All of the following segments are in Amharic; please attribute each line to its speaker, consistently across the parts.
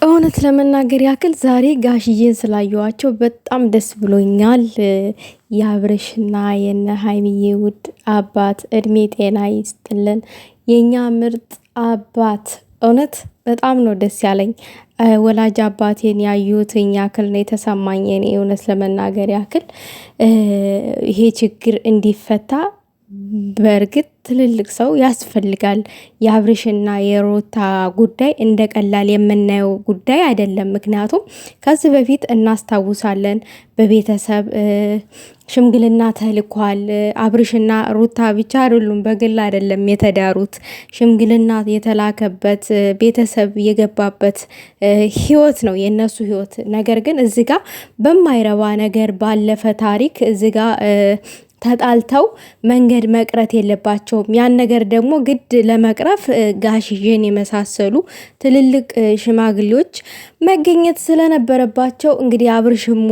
Speaker 1: እውነት ለመናገር ያክል ዛሬ ጋሽዬን ስላየኋቸው በጣም ደስ ብሎኛል። የአብርሽና የነ ሀይሚዬ ውድ አባት እድሜ ጤና ይስጥልን። የኛ ምርጥ አባት እውነት በጣም ነው ደስ ያለኝ። ወላጅ አባቴን ያዩትኝ ያክል ነው የተሰማኝ። እኔ እውነት ለመናገር ያክል ይሄ ችግር እንዲፈታ በእርግጥ ትልልቅ ሰው ያስፈልጋል። የአብርሽና የሩታ ጉዳይ እንደ ቀላል የምናየው ጉዳይ አይደለም። ምክንያቱም ከዚህ በፊት እናስታውሳለን በቤተሰብ ሽምግልና ተልኳል። አብርሽና ሩታ ብቻ አይደሉም፣ በግል አይደለም የተዳሩት። ሽምግልና የተላከበት ቤተሰብ የገባበት ህይወት ነው የነሱ ህይወት። ነገር ግን እዚህ ጋር በማይረባ ነገር ባለፈ ታሪክ እዚህ ጋር ተጣልተው መንገድ መቅረት የለባቸውም። ያን ነገር ደግሞ ግድ ለመቅረፍ ጋሽዬን የመሳሰሉ ትልልቅ ሽማግሌዎች መገኘት ስለነበረባቸው እንግዲህ አብርሽም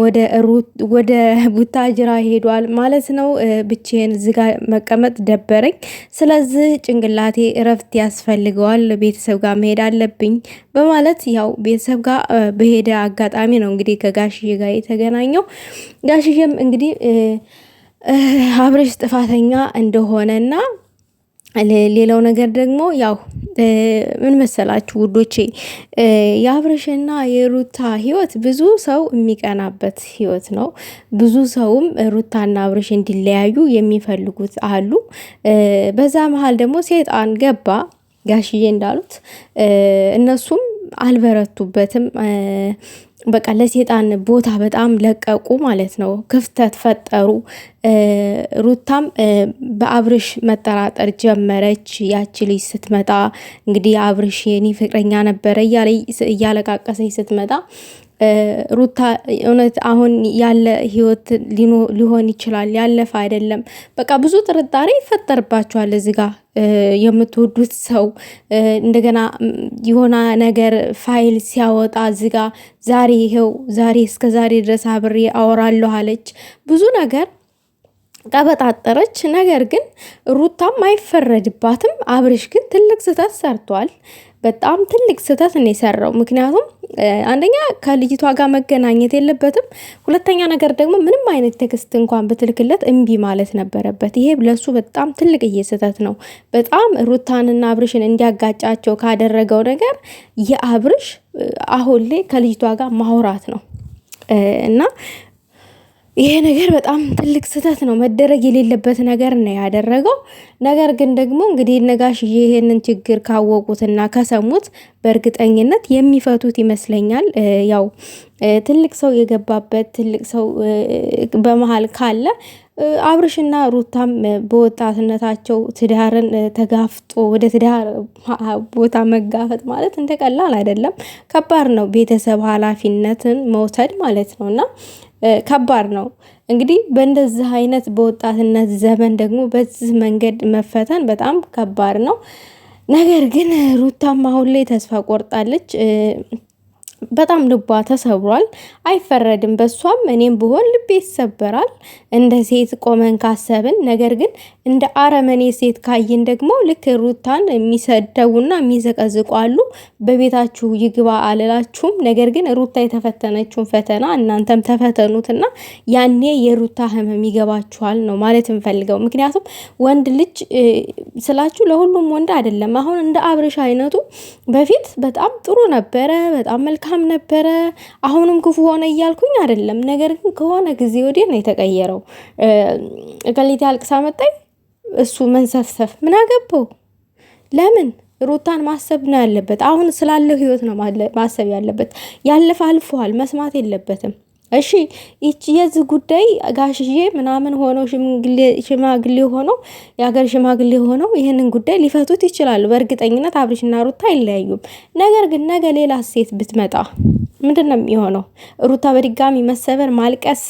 Speaker 1: ወደ ቡታጅራ ሄዷል ማለት ነው። ብቻዬን እዚህ ጋር መቀመጥ ደበረኝ፣ ስለዚህ ጭንቅላቴ እረፍት ያስፈልገዋል፣ ቤተሰብ ጋር መሄድ አለብኝ በማለት ያው ቤተሰብ ጋር በሄደ አጋጣሚ ነው እንግዲህ ከጋሽዬ ጋር የተገናኘው። ጋሽዬም እንግዲህ አብርሽ ጥፋተኛ እንደሆነና ሌላው ነገር ደግሞ ያው ምን መሰላችሁ ውዶቼ፣ የአብርሽና የሩታ ህይወት ብዙ ሰው የሚቀናበት ህይወት ነው። ብዙ ሰውም ሩታና አብርሽ እንዲለያዩ የሚፈልጉት አሉ። በዛ መሀል ደግሞ ሴጣን ገባ። ጋሽዬ እንዳሉት እነሱም አልበረቱበትም። በቃ ለሴጣን ቦታ በጣም ለቀቁ ማለት ነው። ክፍተት ፈጠሩ። ሩታም በአብርሽ መጠራጠር ጀመረች። ያቺ ልጅ ስትመጣ እንግዲህ አብርሽ የኔ ፍቅረኛ ነበረ እያለቃቀሰች ስትመጣ ሩታ እውነት አሁን ያለ ህይወት ሊሆን ይችላል፣ ያለፈ አይደለም። በቃ ብዙ ጥርጣሬ ይፈጠርባቸዋል። እዚህ ጋር የምትወዱት ሰው እንደገና የሆነ ነገር ፋይል ሲያወጣ እዚህ ጋር ዛሬ ይኸው ዛሬ እስከ ዛሬ ድረስ አብሬ አወራለሁ አለች። ብዙ ነገር ቀበጣጠረች። ነገር ግን ሩታም አይፈረድባትም። አብርሽ ግን ትልቅ ስህተት ሰርቷል። በጣም ትልቅ ስህተት ነው የሰራው። ምክንያቱም አንደኛ ከልጅቷ ጋር መገናኘት የለበትም። ሁለተኛ ነገር ደግሞ ምንም አይነት ቴክስት እንኳን ብትልክለት እምቢ ማለት ነበረበት። ይሄ ለሱ በጣም ትልቅ ስህተት ነው። በጣም ሩታንና አብርሽን እንዲያጋጫቸው ካደረገው ነገር የአብርሽ አሁን ላይ ከልጅቷ ጋር ማውራት ነው እና ይሄ ነገር በጣም ትልቅ ስህተት ነው። መደረግ የሌለበት ነገር ነው ያደረገው። ነገር ግን ደግሞ እንግዲህ ነጋሽዬ ይሄንን ችግር ካወቁትና ከሰሙት በእርግጠኝነት የሚፈቱት ይመስለኛል። ያው ትልቅ ሰው የገባበት ትልቅ ሰው በመሃል ካለ አብርሽና ሩታም በወጣትነታቸው ትዳርን ተጋፍጦ ወደ ትዳር ቦታ መጋፈጥ ማለት እንደቀላል አይደለም፣ ከባድ ነው። ቤተሰብ ኃላፊነትን መውሰድ ማለት ነው እና ከባድ ነው። እንግዲህ በእንደዚህ አይነት በወጣትነት ዘመን ደግሞ በዚህ መንገድ መፈተን በጣም ከባድ ነው። ነገር ግን ሩታም አሁን ላይ ተስፋ ቆርጣለች። በጣም ልቧ ተሰብሯል። አይፈረድም በሷም። እኔም ብሆን ልቤ ይሰበራል እንደ ሴት ቆመን ካሰብን። ነገር ግን እንደ አረመኔ ሴት ካይን ደግሞ ልክ ሩታን የሚሰደውና የሚዘቀዝቁ አሉ። በቤታችሁ ይግባ አልላችሁም። ነገር ግን ሩታ የተፈተነችውን ፈተና እናንተም ተፈተኑትና ያኔ የሩታ ህመም ይገባችኋል ነው ማለት እንፈልገው። ምክንያቱም ወንድ ልጅ ስላችሁ ለሁሉም ወንድ አይደለም። አሁን እንደ አብርሽ አይነቱ በፊት በጣም ጥሩ ነበረ፣ በጣም መልካም ነበረ። አሁንም ክፉ ሆነ እያልኩኝ አይደለም። ነገር ግን ከሆነ ጊዜ ወዲህ ነው የተቀየረው። እገሊት አልቅሳ መጣኝ እሱ መንሰፍሰፍ ምን አገባው? ለምን ሩታን ማሰብ ነው ያለበት። አሁን ስላለው ህይወት ነው ማሰብ ያለበት። ያለፈ አልፏል፣ መስማት የለበትም። እሺ ይቺ የዚህ ጉዳይ ጋሽዬ ምናምን ሆነው ሽማግሌ ሆነው የሀገር ሽማግሌ ሆነው ይህንን ጉዳይ ሊፈቱት ይችላሉ። በእርግጠኝነት አብርሽና ሩታ አይለያዩም። ነገር ግን ነገ ሌላ ሴት ብትመጣ ምንድን ነው የሚሆነው? ሩታ በድጋሚ መሰበር፣ ማልቀስ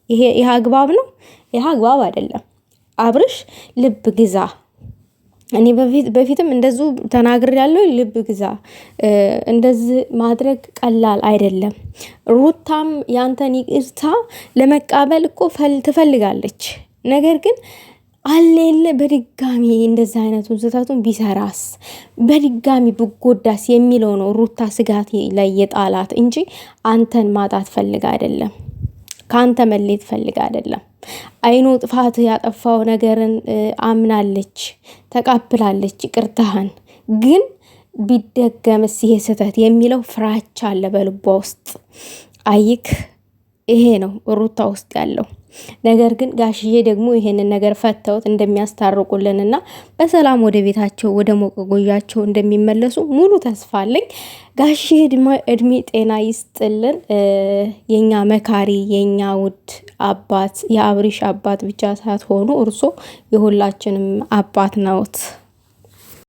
Speaker 1: ይህ አግባብ ነው? ይህ አግባብ አይደለም። አብርሽ ልብ ግዛ። እኔ በፊትም እንደዚሁ ተናግሬያለሁ። ልብ ግዛ። እንደዚህ ማድረግ ቀላል አይደለም። ሩታም ያንተን ይቅርታ ለመቃበል እኮ ትፈልጋለች። ነገር ግን አሌለ በድጋሚ እንደዚህ አይነቱን ስህተቱን ቢሰራስ በድጋሚ ብጎዳስ የሚለው ነው ሩታ ስጋት ላይ የጣላት እንጂ አንተን ማጣት ፈልግ አይደለም። ከአንተ መሌት ፈልግ አይደለም። አይኑ ጥፋት ያጠፋው ነገርን አምናለች፣ ተቃብላለች ይቅርታህን። ግን ቢደገምስ ይሄ ስህተት የሚለው ፍራቻ አለ በልቧ ውስጥ። አይክ ይሄ ነው ሩታ ውስጥ ያለው ነገር። ግን ጋሽዬ ደግሞ ይሄንን ነገር ፈተውት እንደሚያስታርቁልንና በሰላም ወደ ቤታቸው ወደ ሞቀ ጎያቸው እንደሚመለሱ ሙሉ ተስፋ አለኝ። ጋሽዬ እድሜ ጤና ይስጥልን። የኛ መካሪ የኛ ውድ አባት የአብሪሽ አባት ብቻ ሳትሆኑ እርሶ የሁላችንም አባት ነዎት።